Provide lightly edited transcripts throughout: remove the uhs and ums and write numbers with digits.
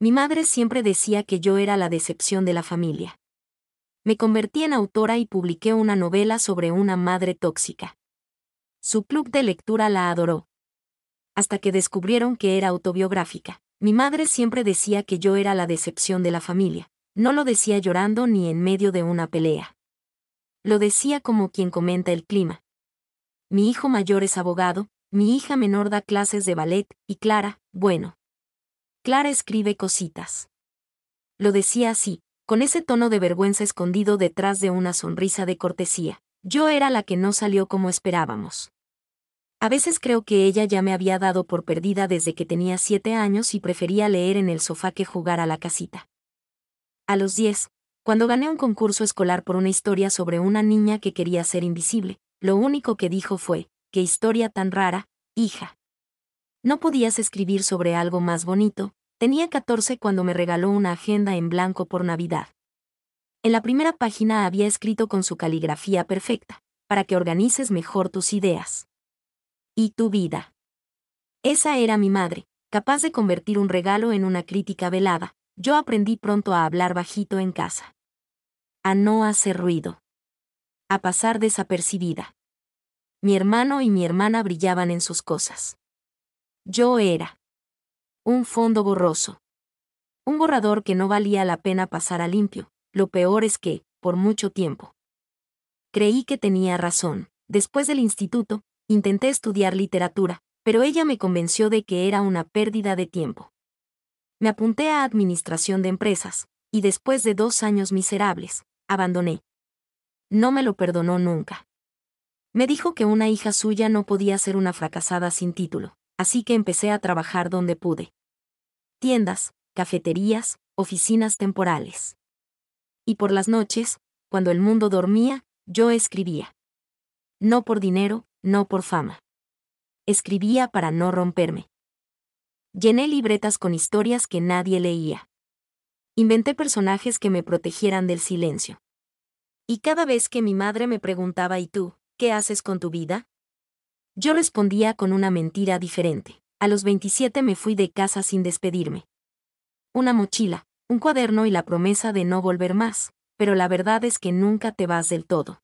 Mi madre siempre decía que yo era la decepción de la familia. Me convertí en autora y publiqué una novela sobre una madre tóxica. Su club de lectura la adoró. Hasta que descubrieron que era autobiográfica. Mi madre siempre decía que yo era la decepción de la familia. No lo decía llorando ni en medio de una pelea. Lo decía como quien comenta el clima. Mi hijo mayor es abogado, mi hija menor da clases de ballet, y Clara, bueno. Clara escribe cositas. Lo decía así, con ese tono de vergüenza escondido detrás de una sonrisa de cortesía. Yo era la que no salió como esperábamos. A veces creo que ella ya me había dado por perdida desde que tenía 7 años y prefería leer en el sofá que jugar a la casita. A los 10, cuando gané un concurso escolar por una historia sobre una niña que quería ser invisible, lo único que dijo fue, «¡Qué historia tan rara, hija! ¿No podías escribir sobre algo más bonito?». Tenía 14 cuando me regaló una agenda en blanco por Navidad. En la primera página había escrito con su caligrafía perfecta, «Para que organices mejor tus ideas y tu vida». Esa era mi madre, capaz de convertir un regalo en una crítica velada. Yo aprendí pronto a hablar bajito en casa. A no hacer ruido. A pasar desapercibida. Mi hermano y mi hermana brillaban en sus cosas. Yo era un fondo borroso. Un borrador que no valía la pena pasar a limpio. Lo peor es que, por mucho tiempo, creí que tenía razón. Después del instituto, intenté estudiar literatura, pero ella me convenció de que era una pérdida de tiempo. Me apunté a administración de empresas, y después de 2 años miserables, abandoné. No me lo perdonó nunca. Me dijo que una hija suya no podía ser una fracasada sin título, así que empecé a trabajar donde pude. Tiendas, cafeterías, oficinas temporales. Y por las noches, cuando el mundo dormía, yo escribía. No por dinero, no por fama. Escribía para no romperme. Llené libretas con historias que nadie leía. Inventé personajes que me protegieran del silencio. Y cada vez que mi madre me preguntaba «¿Y tú, qué haces con tu vida?», yo respondía con una mentira diferente. A los 27 me fui de casa sin despedirme. Una mochila, un cuaderno y la promesa de no volver más, pero la verdad es que nunca te vas del todo.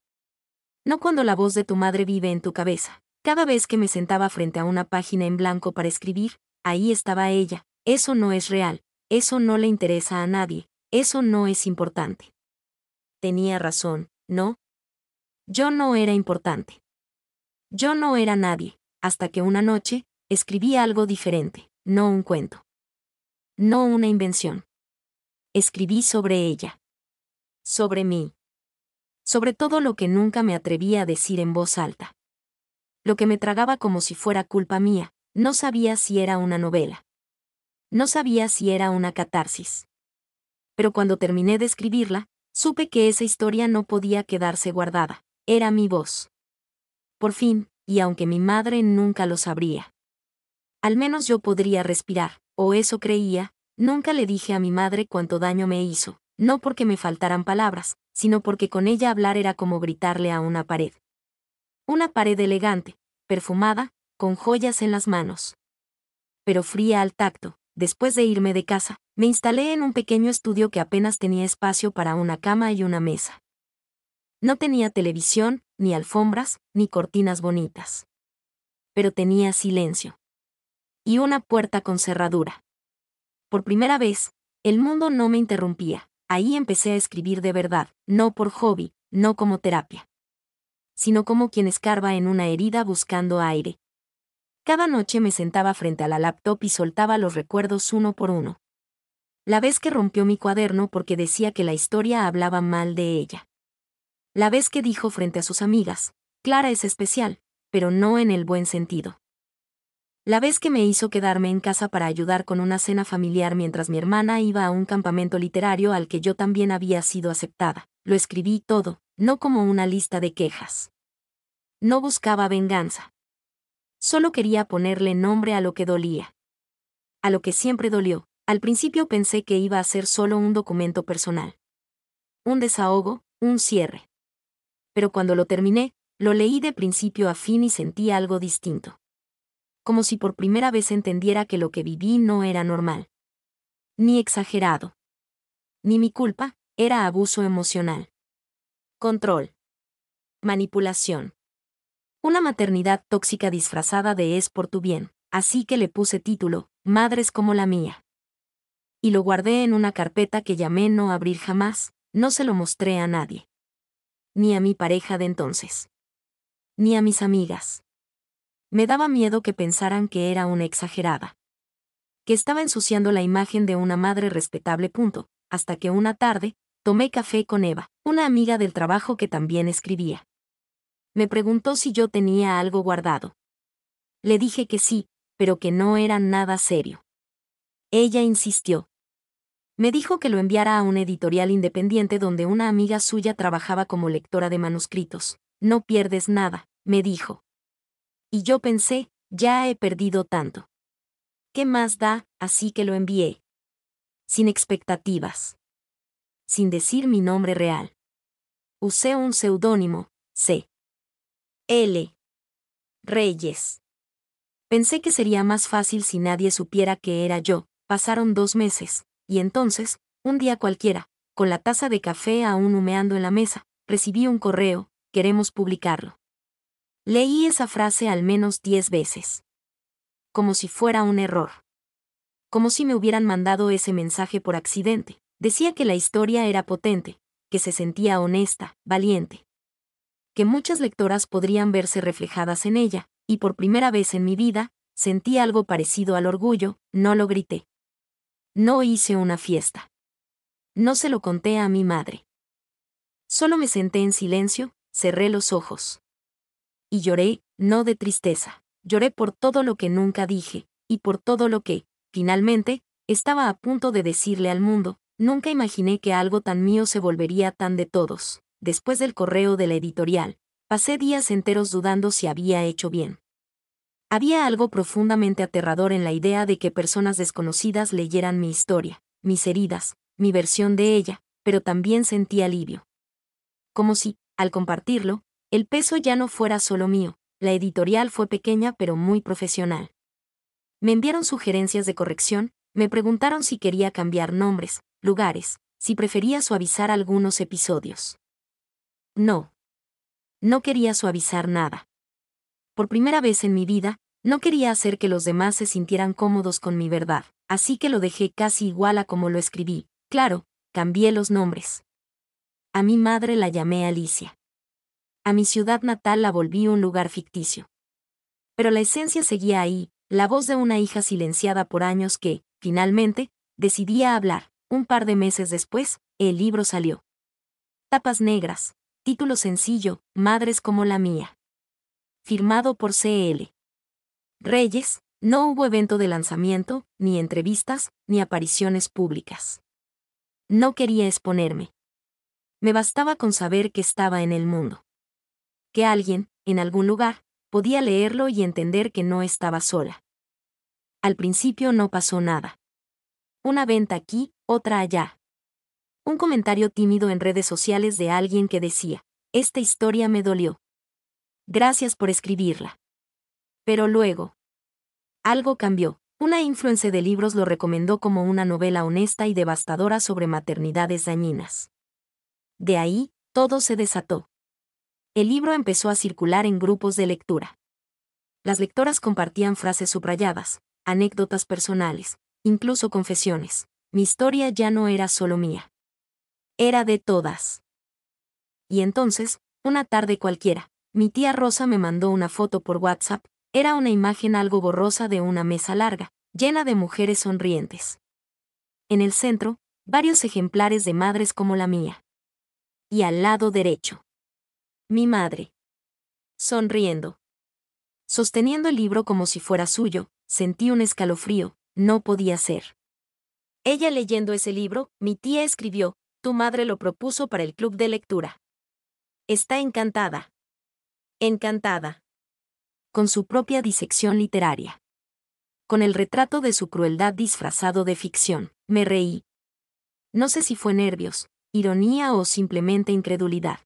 No cuando la voz de tu madre vive en tu cabeza. Cada vez que me sentaba frente a una página en blanco para escribir, ahí estaba ella. Eso no es real, eso no le interesa a nadie, eso no es importante. Tenía razón, ¿no? Yo no era importante. Yo no era nadie, hasta que una noche, escribí algo diferente, no un cuento. No una invención. Escribí sobre ella. Sobre mí. Sobre todo lo que nunca me atreví a decir en voz alta. Lo que me tragaba como si fuera culpa mía, no sabía si era una novela. No sabía si era una catarsis. Pero cuando terminé de escribirla, supe que esa historia no podía quedarse guardada, era mi voz. Por fin, y aunque mi madre nunca lo sabría. Al menos yo podría respirar, o eso creía. Nunca le dije a mi madre cuánto daño me hizo, no porque me faltaran palabras, sino porque con ella hablar era como gritarle a una pared. Una pared elegante, perfumada, con joyas en las manos. Pero fría al tacto. Después de irme de casa, me instalé en un pequeño estudio que apenas tenía espacio para una cama y una mesa. No tenía televisión, ni alfombras, ni cortinas bonitas. Pero tenía silencio. Y una puerta con cerradura. Por primera vez, el mundo no me interrumpía. Ahí empecé a escribir de verdad, no por hobby, no como terapia. Sino como quien escarba en una herida buscando aire. Cada noche me sentaba frente a la laptop y soltaba los recuerdos uno por uno. La vez que rompió mi cuaderno porque decía que la historia hablaba mal de ella. La vez que dijo frente a sus amigas, «Clara es especial», pero no en el buen sentido. La vez que me hizo quedarme en casa para ayudar con una cena familiar mientras mi hermana iba a un campamento literario al que yo también había sido aceptada. Lo escribí todo, no como una lista de quejas. No buscaba venganza. Solo quería ponerle nombre a lo que dolía. A lo que siempre dolió. Al principio pensé que iba a ser solo un documento personal. Un desahogo, un cierre. Pero cuando lo terminé, lo leí de principio a fin y sentí algo distinto. Como si por primera vez entendiera que lo que viví no era normal. Ni exagerado. Ni mi culpa, era abuso emocional. Control. Manipulación. Una maternidad tóxica disfrazada de es por tu bien, así que le puse título, Madres como la mía. Y lo guardé en una carpeta que llamé no abrir jamás, no se lo mostré a nadie. Ni a mi pareja de entonces. Ni a mis amigas. Me daba miedo que pensaran que era una exagerada. Que estaba ensuciando la imagen de una madre respetable. Hasta que una tarde, tomé café con Eva, una amiga del trabajo que también escribía. Me preguntó si yo tenía algo guardado. Le dije que sí, pero que no era nada serio. Ella insistió. Me dijo que lo enviara a una editorial independiente donde una amiga suya trabajaba como lectora de manuscritos. No pierdes nada, me dijo. Y yo pensé, ya he perdido tanto. ¿Qué más da? Así que lo envié. Sin expectativas. Sin decir mi nombre real. Usé un seudónimo, C. L. Reyes. Pensé que sería más fácil si nadie supiera que era yo. Pasaron 2 meses, y entonces, un día cualquiera, con la taza de café aún humeando en la mesa, recibí un correo, queremos publicarlo. Leí esa frase al menos 10 veces. Como si fuera un error. Como si me hubieran mandado ese mensaje por accidente. Decía que la historia era potente, que se sentía honesta, valiente. Que muchas lectoras podrían verse reflejadas en ella, y por primera vez en mi vida, sentí algo parecido al orgullo, no lo grité. No hice una fiesta. No se lo conté a mi madre. Solo me senté en silencio, cerré los ojos. Y lloré, no de tristeza. Lloré por todo lo que nunca dije, y por todo lo que, finalmente, estaba a punto de decirle al mundo. Nunca imaginé que algo tan mío se volvería tan de todos. Después del correo de la editorial, pasé días enteros dudando si había hecho bien. Había algo profundamente aterrador en la idea de que personas desconocidas leyeran mi historia, mis heridas, mi versión de ella, pero también sentí alivio. Como si, al compartirlo, el peso ya no fuera solo mío. La editorial fue pequeña pero muy profesional. Me enviaron sugerencias de corrección, me preguntaron si quería cambiar nombres, lugares, si prefería suavizar algunos episodios. No. No quería suavizar nada. Por primera vez en mi vida, no quería hacer que los demás se sintieran cómodos con mi verdad, así que lo dejé casi igual a como lo escribí. Claro, cambié los nombres. A mi madre la llamé Alicia. A mi ciudad natal la volví un lugar ficticio. Pero la esencia seguía ahí, la voz de una hija silenciada por años que, finalmente, decidía hablar. Un par de meses después, el libro salió. Tapas negras, título sencillo, Madres como la mía. Firmado por C.L. Reyes, no hubo evento de lanzamiento, ni entrevistas, ni apariciones públicas. No quería exponerme. Me bastaba con saber que estaba en el mundo. Que alguien, en algún lugar, podía leerlo y entender que no estaba sola. Al principio no pasó nada. Una venta aquí, otra allá. Un comentario tímido en redes sociales de alguien que decía, esta historia me dolió. Gracias por escribirla. Pero luego, algo cambió. Una influencer de libros lo recomendó como una novela honesta y devastadora sobre maternidades dañinas. De ahí, todo se desató. El libro empezó a circular en grupos de lectura. Las lectoras compartían frases subrayadas, anécdotas personales, incluso confesiones. Mi historia ya no era solo mía. Era de todas. Y entonces, una tarde cualquiera, mi tía Rosa me mandó una foto por WhatsApp. Era una imagen algo borrosa de una mesa larga, llena de mujeres sonrientes. En el centro, varios ejemplares de madres como la mía. Y al lado derecho, mi madre. Sonriendo. Sosteniendo el libro como si fuera suyo, sentí un escalofrío, no podía ser. Ella leyendo ese libro, mi tía escribió, tu madre lo propuso para el club de lectura. Está encantada. Encantada. Con su propia disección literaria. Con el retrato de su crueldad disfrazado de ficción, me reí. No sé si fue nervios, ironía o simplemente incredulidad.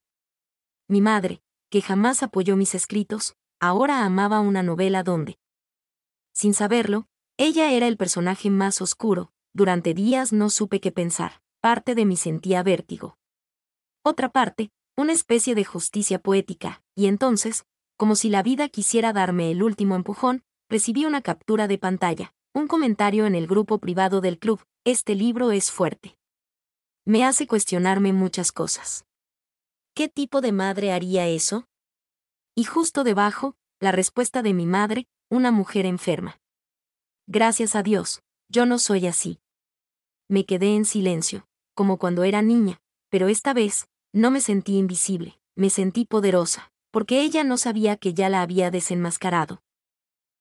Mi madre, que jamás apoyó mis escritos, ahora amaba una novela donde, sin saberlo, ella era el personaje más oscuro, durante días no supe qué pensar. Parte de mí sentía vértigo. Otra parte, una especie de justicia poética, y entonces, como si la vida quisiera darme el último empujón, recibí una captura de pantalla, un comentario en el grupo privado del club: este libro es fuerte. Me hace cuestionarme muchas cosas. ¿Qué tipo de madre haría eso? Y justo debajo, la respuesta de mi madre, una mujer enferma. Gracias a Dios, yo no soy así. Me quedé en silencio, como cuando era niña, pero esta vez, no me sentí invisible, me sentí poderosa, porque ella no sabía que ya la había desenmascarado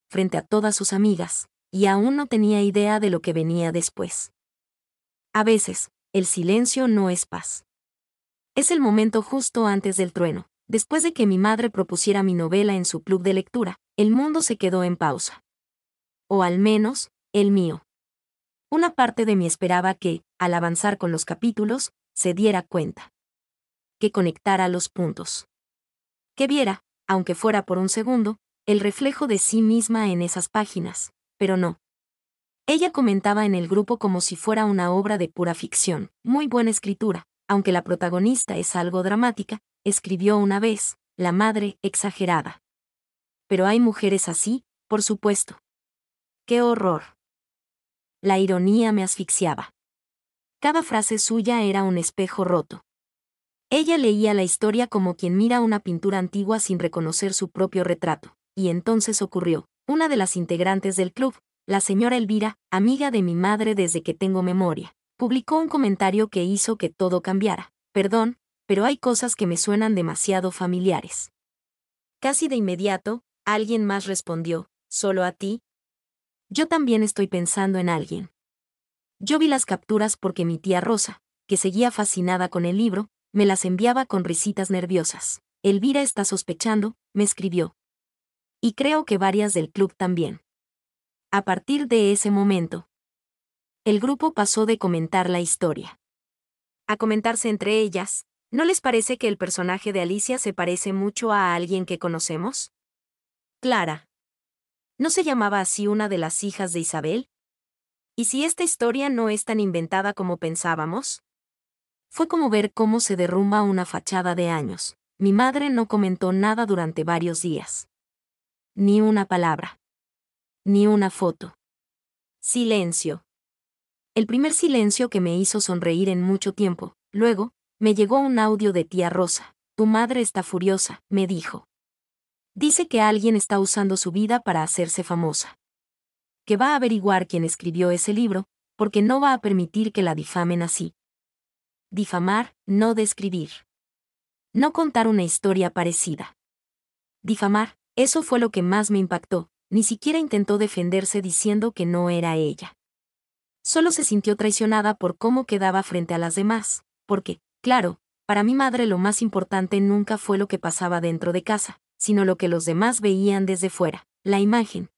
frente a todas sus amigas, y aún no tenía idea de lo que venía después. A veces, el silencio no es paz. Es el momento justo antes del trueno. Después de que mi madre propusiera mi novela en su club de lectura, el mundo se quedó en pausa. O al menos, el mío. Una parte de mí esperaba que, al avanzar con los capítulos, se diera cuenta. Que conectara los puntos. Que viera, aunque fuera por un segundo, el reflejo de sí misma en esas páginas, pero no. Ella comentaba en el grupo como si fuera una obra de pura ficción, muy buena escritura, aunque la protagonista es algo dramática, escribió una vez, la madre exagerada. Pero hay mujeres así, por supuesto. ¡Qué horror! La ironía me asfixiaba. Cada frase suya era un espejo roto. Ella leía la historia como quien mira una pintura antigua sin reconocer su propio retrato, y entonces ocurrió. Una de las integrantes del club, la señora Elvira, amiga de mi madre desde que tengo memoria, publicó un comentario que hizo que todo cambiara. Perdón, pero hay cosas que me suenan demasiado familiares. Casi de inmediato, alguien más respondió: ¿solo a ti? Yo también estoy pensando en alguien. Yo vi las capturas porque mi tía Rosa, que seguía fascinada con el libro, me las enviaba con risitas nerviosas. Elvira está sospechando, me escribió. Y creo que varias del club también. A partir de ese momento, el grupo pasó de comentar la historia a comentarse entre ellas. ¿No les parece que el personaje de Alicia se parece mucho a alguien que conocemos? Clara. ¿No se llamaba así una de las hijas de Isabel? ¿Y si esta historia no es tan inventada como pensábamos? Fue como ver cómo se derrumba una fachada de años. Mi madre no comentó nada durante varios días. Ni una palabra. Ni una foto. Silencio. El primer silencio que me hizo sonreír en mucho tiempo. Luego, me llegó un audio de tía Rosa. Tu madre está furiosa, me dijo. Dice que alguien está usando su vida para hacerse famosa. Que va a averiguar quién escribió ese libro, porque no va a permitir que la difamen así. Difamar, no describir. No contar una historia parecida. Difamar, eso fue lo que más me impactó. Ni siquiera intentó defenderse diciendo que no era ella. Solo se sintió traicionada por cómo quedaba frente a las demás, porque, claro, para mi madre lo más importante nunca fue lo que pasaba dentro de casa, sino lo que los demás veían desde fuera, la imagen,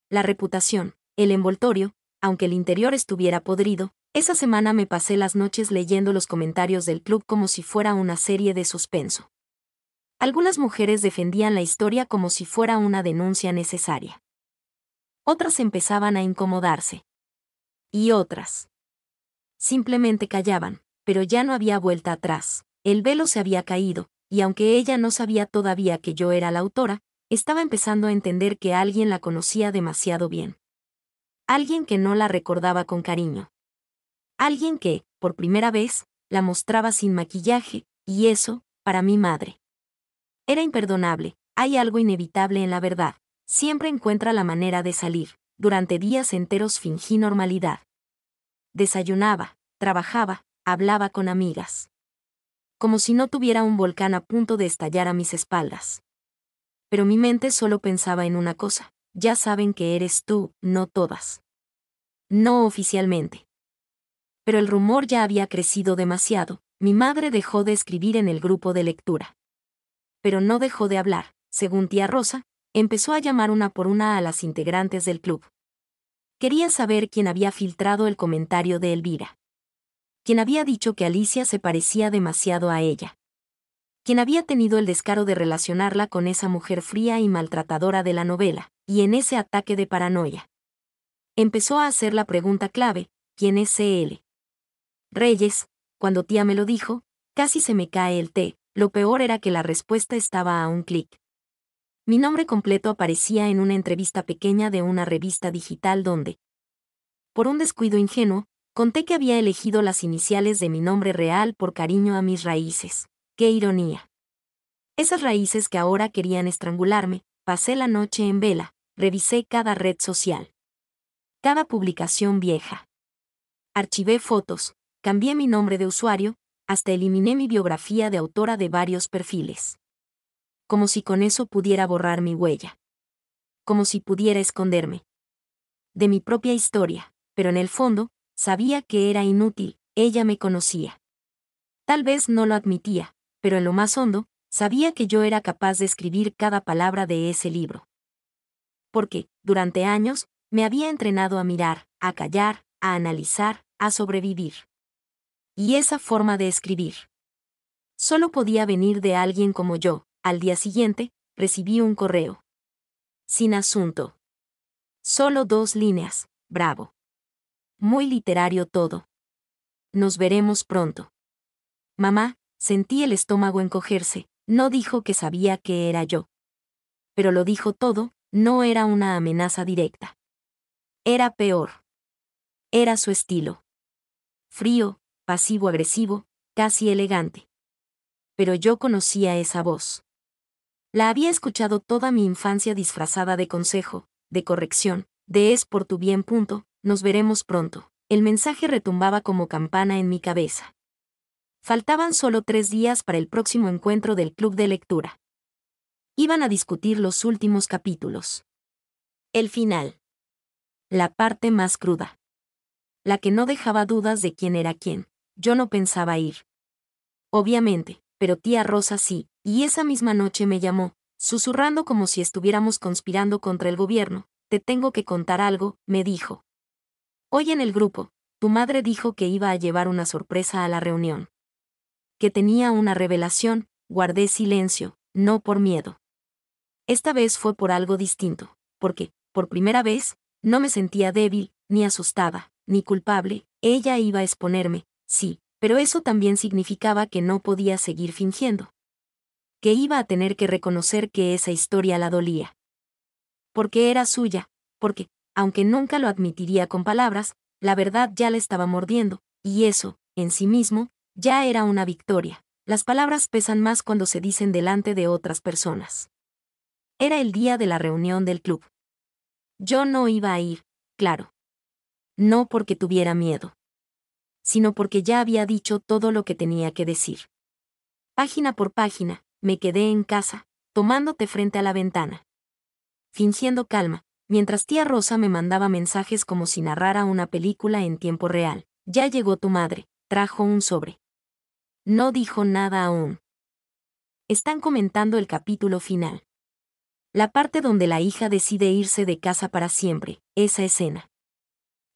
la reputación, el envoltorio. Aunque el interior estuviera podrido, esa semana me pasé las noches leyendo los comentarios del club como si fuera una serie de suspenso. Algunas mujeres defendían la historia como si fuera una denuncia necesaria. Otras empezaban a incomodarse. Y otras simplemente callaban, pero ya no había vuelta atrás. El velo se había caído, y aunque ella no sabía todavía que yo era la autora, estaba empezando a entender que alguien la conocía demasiado bien. Alguien que no la recordaba con cariño. Alguien que, por primera vez, la mostraba sin maquillaje, y eso, para mi madre, era imperdonable. Hay algo inevitable en la verdad. Siempre encuentra la manera de salir. Durante días enteros fingí normalidad. Desayunaba, trabajaba, hablaba con amigas. Como si no tuviera un volcán a punto de estallar a mis espaldas. Pero mi mente solo pensaba en una cosa: ya saben que eres tú, no todas. No oficialmente. Pero el rumor ya había crecido demasiado. Mi madre dejó de escribir en el grupo de lectura. Pero no dejó de hablar. Según tía Rosa, empezó a llamar una por una a las integrantes del club. Quería saber quién había filtrado el comentario de Elvira. Quién había dicho que Alicia se parecía demasiado a ella. Quién había tenido el descaro de relacionarla con esa mujer fría y maltratadora de la novela, y en ese ataque de paranoia. Empezó a hacer la pregunta clave: ¿quién es C.L. Reyes? Cuando tía me lo dijo, casi se me cae el té. Lo peor era que la respuesta estaba a un clic. Mi nombre completo aparecía en una entrevista pequeña de una revista digital donde, por un descuido ingenuo, conté que había elegido las iniciales de mi nombre real por cariño a mis raíces. ¡Qué ironía! Esas raíces que ahora querían estrangularme. Pasé la noche en vela, revisé cada red social, cada publicación vieja. Archivé fotos, cambié mi nombre de usuario, hasta eliminé mi biografía de autora de varios perfiles. Como si con eso pudiera borrar mi huella. Como si pudiera esconderme de mi propia historia, pero en el fondo, sabía que era inútil. Ella me conocía. Tal vez no lo admitía, pero en lo más hondo, sabía que yo era capaz de escribir cada palabra de ese libro. Porque, durante años, me había entrenado a mirar, a callar, a analizar, a sobrevivir. Y esa forma de escribir solo podía venir de alguien como yo. Al día siguiente, recibí un correo. Sin asunto. Solo 2 líneas. Bravo. Muy literario todo. Nos veremos pronto. Mamá, sentí el estómago encogerse. No dijo que sabía que era yo. Pero lo dijo todo. No era una amenaza directa. Era peor. Era su estilo. Frío, pasivo-agresivo, casi elegante. Pero yo conocía esa voz. La había escuchado toda mi infancia disfrazada de consejo, de corrección, de es por tu bien. Nos veremos pronto. El mensaje retumbaba como campana en mi cabeza. Faltaban solo 3 días para el próximo encuentro del club de lectura. Iban a discutir los últimos capítulos. El final. La parte más cruda. La que no dejaba dudas de quién era quién. Yo no pensaba ir. Obviamente, pero tía Rosa sí, y esa misma noche me llamó, susurrando como si estuviéramos conspirando contra el gobierno. Te tengo que contar algo, me dijo. Hoy en el grupo, tu madre dijo que iba a llevar una sorpresa a la reunión. Que tenía una revelación. Guardé silencio, no por miedo. Esta vez fue por algo distinto, porque, por primera vez, no me sentía débil, ni asustada, ni culpable. Ella iba a exponerme, sí, pero eso también significaba que no podía seguir fingiendo. Que iba a tener que reconocer que esa historia la dolía. Porque era suya, porque, aunque nunca lo admitiría con palabras, la verdad ya la estaba mordiendo, y eso, en sí mismo, ya era una victoria. Las palabras pesan más cuando se dicen delante de otras personas. Era el día de la reunión del club. Yo no iba a ir, claro. No porque tuviera miedo, sino porque ya había dicho todo lo que tenía que decir. Página por página, me quedé en casa, tomando té frente a la ventana. Fingiendo calma, mientras tía Rosa me mandaba mensajes como si narrara una película en tiempo real. Ya llegó tu madre, trajo un sobre. No dijo nada aún. Están comentando el capítulo final. La parte donde la hija decide irse de casa para siempre, esa escena.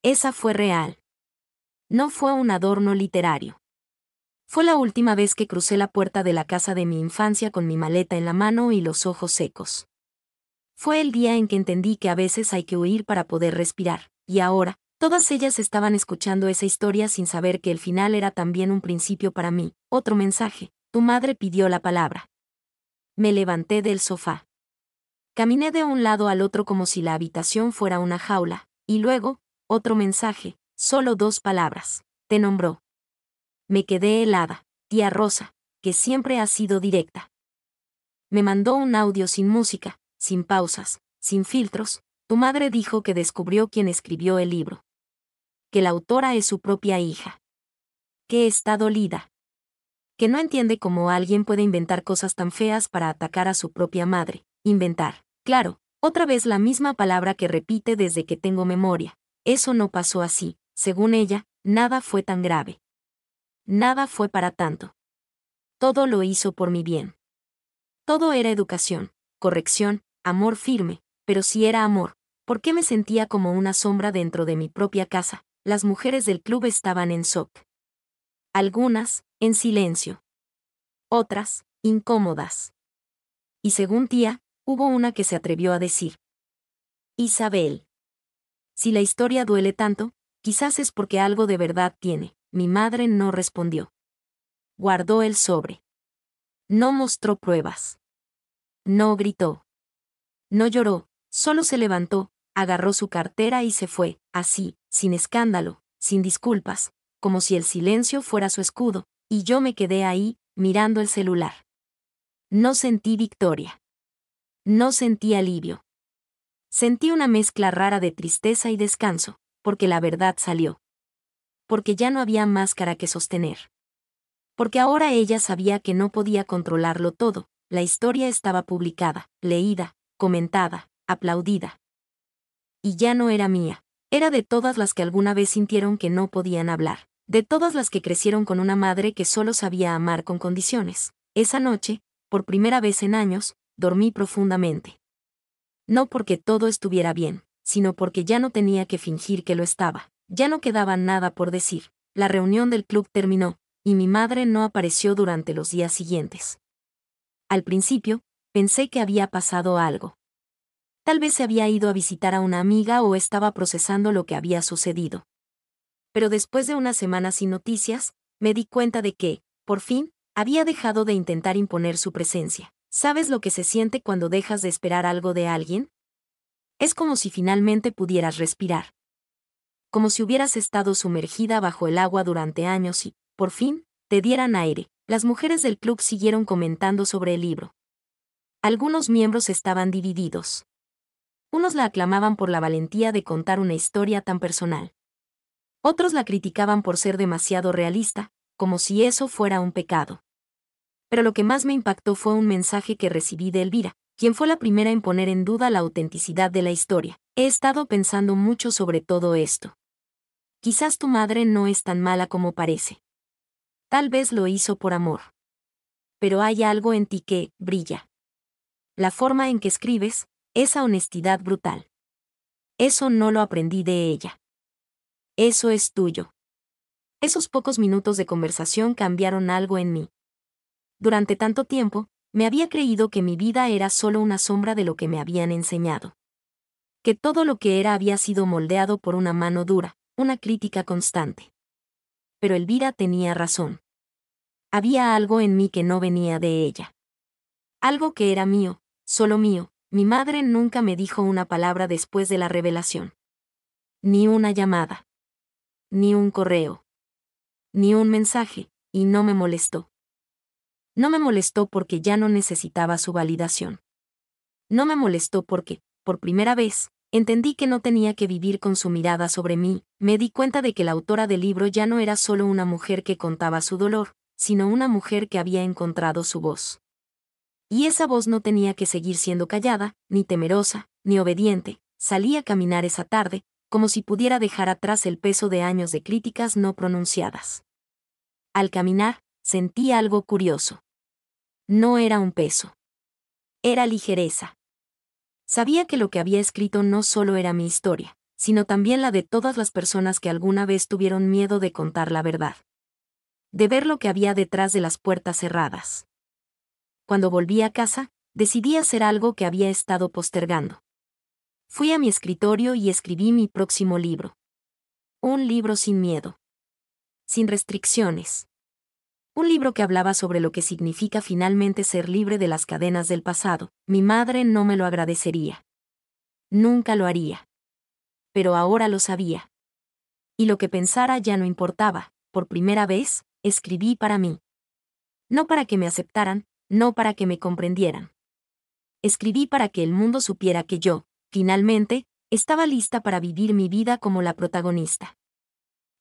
Esa fue real. No fue un adorno literario. Fue la última vez que crucé la puerta de la casa de mi infancia con mi maleta en la mano y los ojos secos. Fue el día en que entendí que a veces hay que huir para poder respirar, y ahora, todas ellas estaban escuchando esa historia sin saber que el final era también un principio para mí. Otro mensaje. Tu madre pidió la palabra. Me levanté del sofá. Caminé de un lado al otro como si la habitación fuera una jaula, y luego, otro mensaje, solo 2 palabras. Te nombró. Me quedé helada. Tía Rosa, que siempre ha sido directa. Me mandó un audio sin música, sin pausas, sin filtros. Tu madre dijo que descubrió quién escribió el libro. Que la autora es su propia hija. Que está dolida. Que no entiende cómo alguien puede inventar cosas tan feas para atacar a su propia madre. Inventar. Claro, otra vez la misma palabra que repite desde que tengo memoria. Eso no pasó así. Según ella, nada fue tan grave. Nada fue para tanto. Todo lo hizo por mi bien. Todo era educación, corrección, amor firme, pero si era amor, ¿por qué me sentía como una sombra dentro de mi propia casa? Las mujeres del club estaban en shock. Algunas, en silencio. Otras, incómodas. Y según tía, hubo una que se atrevió a decir: Isabel. Si la historia duele tanto, Quizás es porque algo de verdad tiene. Mi madre no respondió. Guardó el sobre. No mostró pruebas. No gritó. No lloró, solo se levantó, agarró su cartera y se fue, así, sin escándalo, sin disculpas, como si el silencio fuera su escudo, y yo me quedé ahí, mirando el celular. No sentí victoria. No sentí alivio. Sentí una mezcla rara de tristeza y descanso, porque la verdad salió. Porque ya no había máscara que sostener. Porque ahora ella sabía que no podía controlarlo todo, la historia estaba publicada, leída, comentada, aplaudida. Y ya no era mía, era de todas las que alguna vez sintieron que no podían hablar, de todas las que crecieron con una madre que solo sabía amar con condiciones. Esa noche, por primera vez en años, dormí profundamente. No porque todo estuviera bien, sino porque ya no tenía que fingir que lo estaba, ya no quedaba nada por decir. La reunión del club terminó, y mi madre no apareció durante los días siguientes. Al principio, pensé que había pasado algo. Tal vez se había ido a visitar a una amiga o estaba procesando lo que había sucedido. Pero después de unas semanas sin noticias, me di cuenta de que, por fin, había dejado de intentar imponer su presencia. ¿Sabes lo que se siente cuando dejas de esperar algo de alguien? Es como si finalmente pudieras respirar. Como si hubieras estado sumergida bajo el agua durante años y, por fin, te dieran aire. Las mujeres del club siguieron comentando sobre el libro. Algunos miembros estaban divididos. Unos la aclamaban por la valentía de contar una historia tan personal. Otros la criticaban por ser demasiado realista, como si eso fuera un pecado. Pero lo que más me impactó fue un mensaje que recibí de Elvira, quien fue la primera en poner en duda la autenticidad de la historia. He estado pensando mucho sobre todo esto. Quizás tu madre no es tan mala como parece. Tal vez lo hizo por amor. Pero hay algo en ti que brilla. La forma en que escribes, esa honestidad brutal. Eso no lo aprendí de ella. Eso es tuyo. Esos pocos minutos de conversación cambiaron algo en mí. Durante tanto tiempo, me había creído que mi vida era solo una sombra de lo que me habían enseñado. Que todo lo que era había sido moldeado por una mano dura, una crítica constante. Pero Elvira tenía razón. Había algo en mí que no venía de ella. Algo que era mío, solo mío. Mi madre nunca me dijo una palabra después de la revelación. Ni una llamada. Ni un correo. Ni un mensaje, y no me molestó. No me molestó porque ya no necesitaba su validación. No me molestó porque, por primera vez, entendí que no tenía que vivir con su mirada sobre mí. Me di cuenta de que la autora del libro ya no era solo una mujer que contaba su dolor, sino una mujer que había encontrado su voz. Y esa voz no tenía que seguir siendo callada, ni temerosa, ni obediente. Salí a caminar esa tarde, como si pudiera dejar atrás el peso de años de críticas no pronunciadas. Al caminar, sentí algo curioso. No era un peso. Era ligereza. Sabía que lo que había escrito no solo era mi historia, sino también la de todas las personas que alguna vez tuvieron miedo de contar la verdad. De ver lo que había detrás de las puertas cerradas. Cuando volví a casa, decidí hacer algo que había estado postergando. Fui a mi escritorio y escribí mi próximo libro. Un libro sin miedo. Sin restricciones. Un libro que hablaba sobre lo que significa finalmente ser libre de las cadenas del pasado. Mi madre no me lo agradecería. Nunca lo haría. Pero ahora lo sabía. Y lo que pensara ya no importaba. Por primera vez, escribí para mí. No para que me aceptaran, no para que me comprendieran. Escribí para que el mundo supiera que yo, finalmente, estaba lista para vivir mi vida como la protagonista.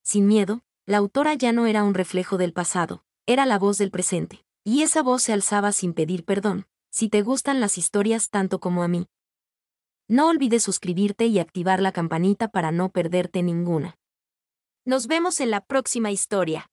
Sin miedo, la autora ya no era un reflejo del pasado, era la voz del presente, y esa voz se alzaba sin pedir perdón. Si te gustan las historias tanto como a mí, no olvides suscribirte y activar la campanita para no perderte ninguna. Nos vemos en la próxima historia.